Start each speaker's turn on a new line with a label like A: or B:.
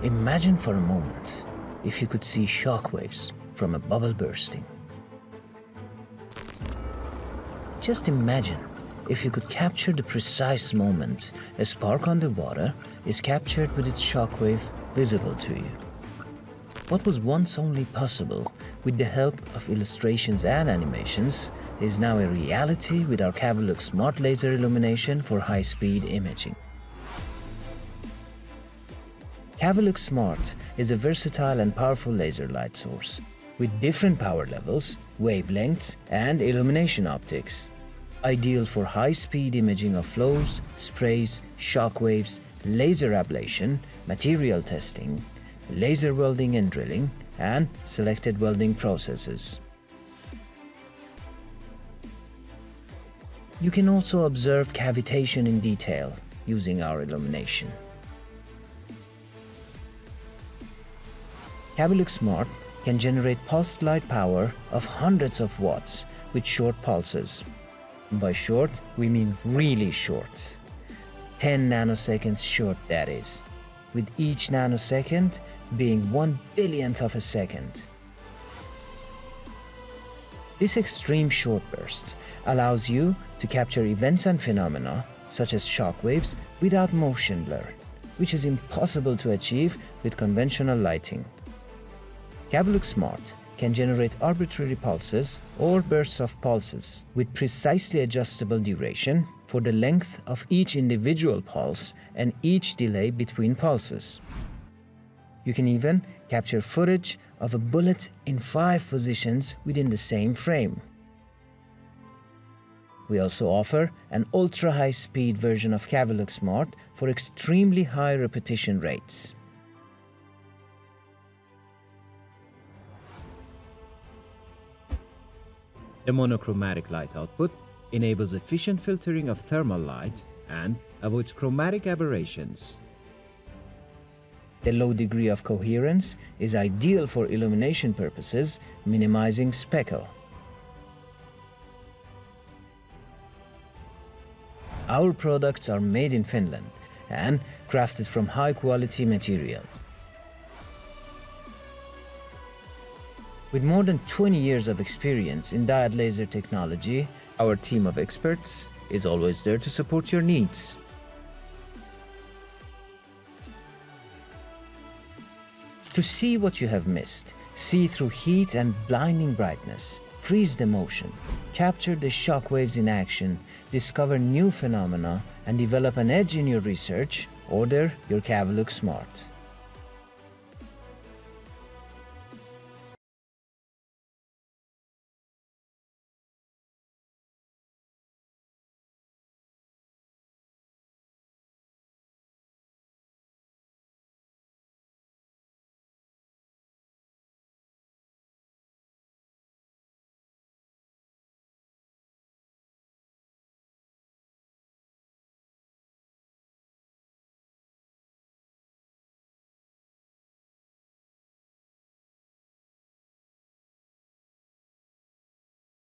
A: Imagine for a moment if you could see shock waves from a bubble bursting. Just imagine if you could capture the precise moment a spark on the water is captured with its shock wave visible to you. What was once only possible with the help of illustrations and animations is now a reality with our Cavilux SMART Laser illumination for high-speed imaging. Cavilux SMART is a versatile and powerful laser light source with different power levels, wavelengths, and illumination optics. Ideal for high-speed imaging of flows, sprays, shock waves, laser ablation, material testing, laser welding and drilling, and selected welding processes. You can also observe cavitation in detail using our illumination. Cavilux SMART can generate pulsed light power of hundreds of watts with short pulses. By short, we mean really short. 10 nanoseconds short, that is, with each nanosecond being 1/1000th of a second. This extreme short burst allows you to capture events and phenomena such as shock waves without motion blur, which is impossible to achieve with conventional lighting. Cavilux SMART can generate arbitrary pulses or bursts of pulses with precisely adjustable duration for the length of each individual pulse and each delay between pulses. You can even capture footage of a bullet in 5 positions within the same frame. We also offer an ultra-high-speed version of Cavilux SMART for extremely high repetition rates.
B: The monochromatic light output enables efficient filtering of thermal light and avoids chromatic aberrations.
A: The low degree of coherence is ideal for illumination purposes, minimizing speckle. Our products are made in Finland and crafted from high-quality material. With more than 20 years of experience in diode laser technology, our team of experts is always there to support your needs. To see what you have missed, see through heat and blinding brightness, freeze the motion, capture the shock waves in action, discover new phenomena, and develop an edge in your research, order your Cavilux SMART.